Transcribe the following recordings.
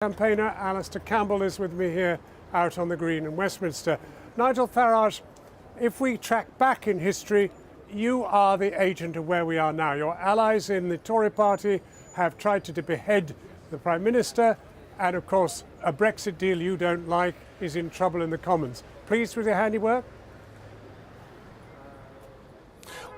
Campaigner Alastair Campbell is with me here out on the Green in Westminster. Nigel Farage, if we track back in history, you are the agent of where we are now. Your allies in the Tory party have tried to behead the Prime Minister, and of course a Brexit deal you don't like is in trouble in the Commons. Pleased with your handiwork?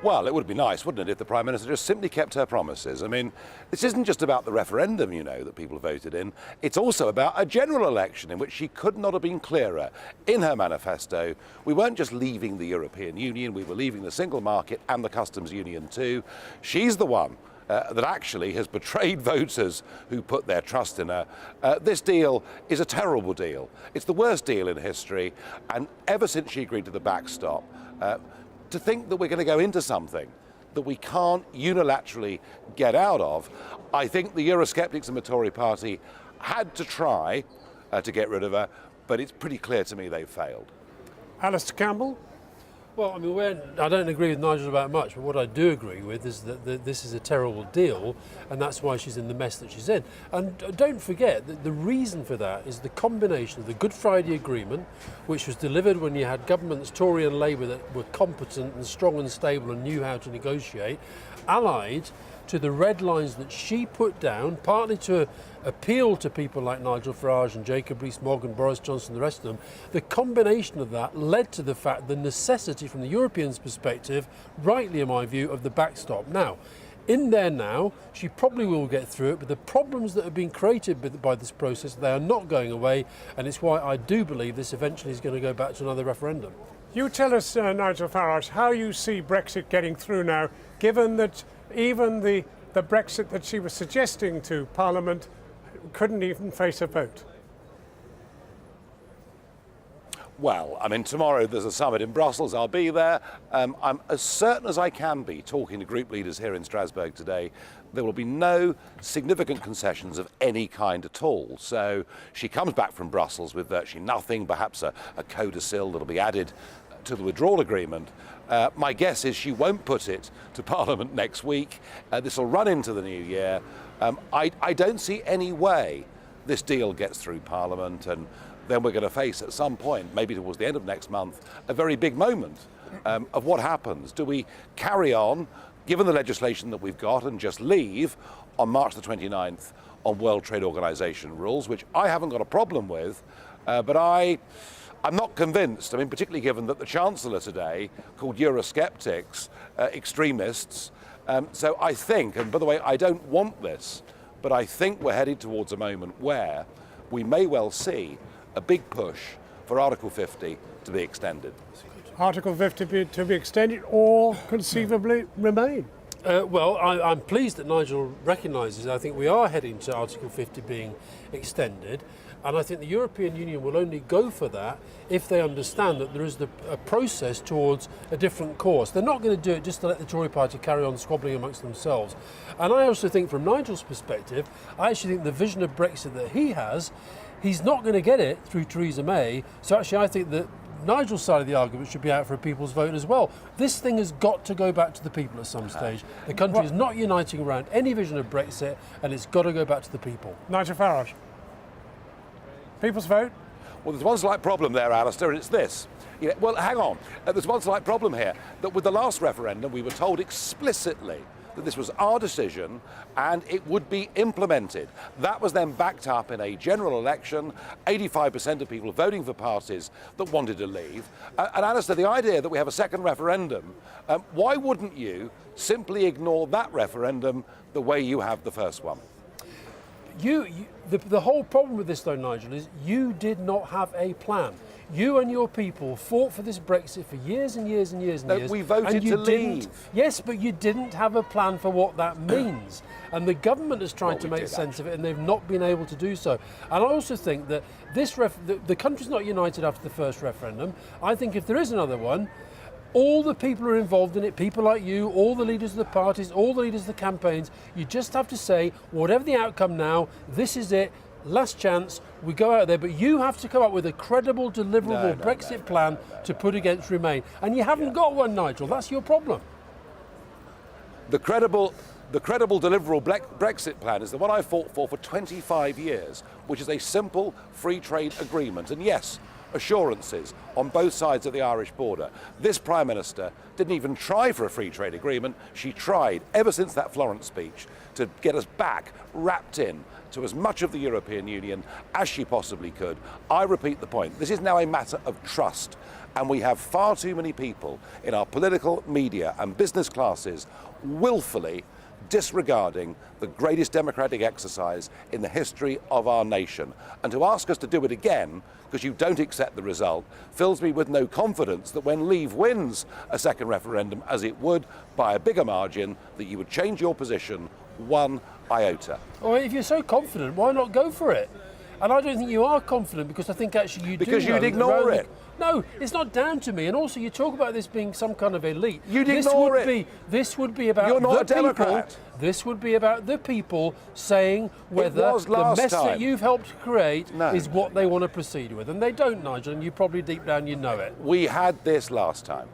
Well, it would be nice, wouldn't it, if the Prime Minister just simply kept her promises. I mean, this isn't just about the referendum, that people voted in. It's also about a general election in which she could not have been clearer. In her manifesto, we weren't just leaving the European Union, we were leaving the single market and the customs union too. She's the one that actually has betrayed voters who put their trust in her. This deal is a terrible deal. It's the worst deal in history, and ever since she agreed to the backstop, to think that we're going to go into something that we can't unilaterally get out of, I think the Eurosceptics in the Tory party had to try to get rid of her, but it's pretty clear to me they've failed. Alastair Campbell? Well, I mean, I don't agree with Nigel about much, but what I do agree with is that this is a terrible deal, and that's why she's in the mess that she's in. And don't forget that the reason for that is the combination of the Good Friday Agreement, which was delivered when you had governments, Tory and Labour, that were competent and strong and stable and knew how to negotiate, allied to the red lines that she put down, partly to appeal to people like Nigel Farage and Jacob Rees-Mogg and Boris Johnson and the rest of them. The combination of that led to the fact, the necessity from the Europeans' perspective, rightly in my view, of the backstop. Now, in there now, she probably will get through it, but the problems that have been created by this process, they are not going away, and it's why I do believe this eventually is going to go back to another referendum. You tell us, Nigel Farage, how you see Brexit getting through now, given that even the Brexit that she was suggesting to Parliament couldn't even face a vote. Well, I mean, tomorrow there's a summit in Brussels. I'll be there. I'm as certain as I can be, talking to group leaders here in Strasbourg today, there will be no significant concessions of any kind at all. So she comes back from Brussels with virtually nothing, perhaps a codicil that'll be added to the withdrawal agreement. My guess is she won't put it to Parliament next week. This will run into the new year. I don't see any way this deal gets through Parliament, and then we're going to face at some point, maybe towards the end of next month, a very big moment of what happens. Do we carry on, given the legislation that we've got, and just leave on March the 29th on World Trade Organization rules, which I haven't got a problem with, but I'm not convinced. I mean, particularly given that the Chancellor today called Eurosceptics extremists. So I think, and by the way, I don't want this, but I think we're headed towards a moment where we may well see a big push for Article 50 to be extended. Article 50 to be extended or conceivably remain? Well, I'm pleased that Nigel recognises I think we are heading to Article 50 being extended, and I think the European Union will only go for that if they understand that there is a process towards a different course. They're not going to do it just to let the Tory party carry on squabbling amongst themselves. And I also think from Nigel's perspective, I actually think the vision of Brexit that he has, he's not going to get it through Theresa May, so actually I think that Nigel's side of the argument should be out for a people's vote as well. This thing has got to go back to the people at some stage. The country is not uniting around any vision of Brexit, and it's got to go back to the people. Nigel Farage. People's vote? Well, there's one slight problem there, Alastair, and it's this. Well, hang on. There's one slight problem here, that with the last referendum, we were told explicitly that this was our decision and it would be implemented. That was then backed up in a general election, 85% of people voting for parties that wanted to leave. And Alastair, the idea that we have a second referendum, why wouldn't you simply ignore that referendum the way you have the first one? The whole problem with this, though, Nigel, is you did not have a plan. You and your people fought for this Brexit for years and years and years and years. We voted to leave. Yes, but you didn't have a plan for what that means. And the government has tried to make sense of it, and they've not been able to do so. And I also think that the country's not united after the first referendum. I think if there is another one, all the people who are involved in it, people like you, all the leaders of the parties, all the leaders of the campaigns, you just have to say, whatever the outcome now, this is it, last chance, we go out there, but you have to come up with a credible, deliverable Brexit plan to put against Remain. And you haven't got one, Nigel, that's your problem. The credible The credible, deliverable Brexit plan is the one I fought for 25 years, which is a simple free trade agreement. And yes, assurances on both sides of the Irish border. This Prime Minister didn't even try for a free trade agreement. She tried, ever since that Florence speech, to get us back, wrapped in to as much of the European Union as she possibly could. I repeat the point. This is now a matter of trust. And we have far too many people in our political, media and business classes willfully disregarding the greatest democratic exercise in the history of our nation. And to ask us to do it again because you don't accept the result fills me with no confidence that when Leave wins a second referendum, as it would by a bigger margin, that you would change your position one iota. Well, if you're so confident, why not go for it? And I don't think you are confident, because I think actually you do. Because you'd ignore it. No, it's not down to me. And also, you talk about this being some kind of elite. You'd ignore it. This would be about You're not the a Democrat. people. This would be about the people saying whether the mess that you've helped create is what they want to proceed with. And they don't, Nigel, and you probably deep down you know it. We had this last time.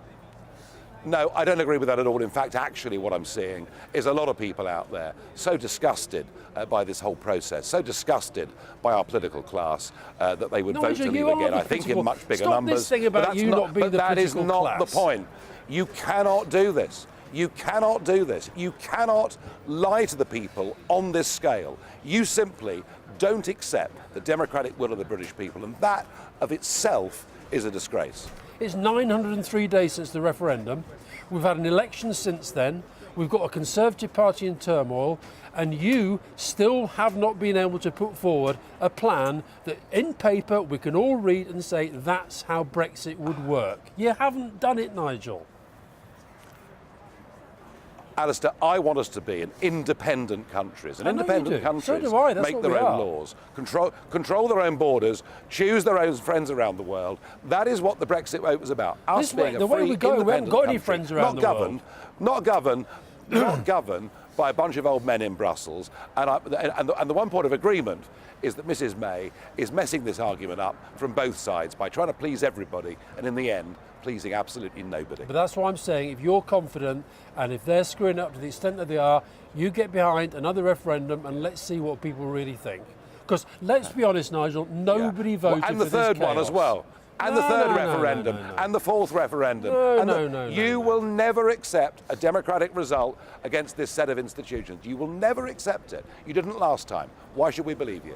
No, I don't agree with that at all. In fact, actually what I'm seeing is a lot of people out there so disgusted by this whole process, so disgusted by our political class that they would vote to leave again. I think in much bigger numbers. This thing about you not being the that is political not class. the point. You cannot do this. You cannot do this. You cannot lie to the people on this scale. You simply don't accept the democratic will of the British people, and that of itself is a disgrace. It's 903 days since the referendum. We've had an election since then. We've got a Conservative Party in turmoil, and you still have not been able to put forward a plan that in paper we can all read and say that's how Brexit would work. You haven't done it, Nigel. Alastair, I want us to be an independent countries. And independent countries so do I. That's make what their we own are. laws, control their own borders, choose their own friends around the world. That is what the Brexit vote was about. Us being a free, independent we haven't got any country, friends around the world. Not governed by a bunch of old men in Brussels. And the one point of agreement is that Mrs May is messing this argument up from both sides by trying to please everybody, and in the end, pleasing absolutely nobody. But that's why I'm saying, if you're confident and if they're screwing up to the extent that they are, you get behind another referendum and let's see what people really think. Because let's be honest, Nigel, nobody voted for this and the third one as well. And the third referendum, and the fourth referendum. You will never accept a democratic result against this set of institutions. You will never accept it. You didn't last time. Why should we believe you?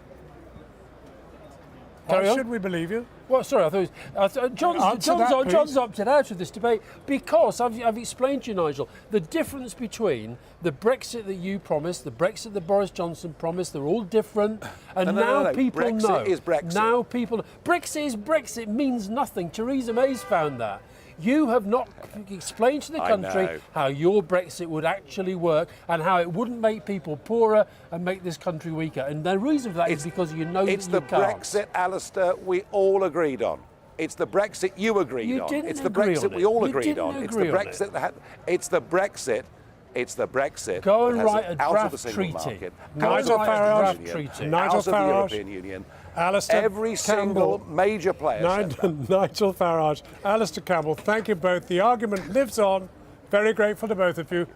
Why should we believe you? Well, sorry, I thought John's opted out of this debate because I've explained to you, Nigel, the difference between the Brexit that you promised, the Brexit that Boris Johnson promised. They're all different, and now people know. Brexit is Brexit. Now people, Brexit is Brexit means nothing. Theresa May's found that. You have not explained to the country how your Brexit would actually work and how it wouldn't make people poorer and make this country weaker. And the reason for that is because you know it's that you can't. It's the Brexit, Alastair, we all agreed on. It's the Brexit you agreed on. It's the Brexit we all agreed on. It's the Brexit that it's the Brexit. It's the Brexit. Go and write a out of the draft single treaty. market, Nigel Farage, out of the European Union. Alastair Every Campbell, single major player. Nigel Farage, Alastair Campbell, thank you both. The argument lives on. Very grateful to both of you.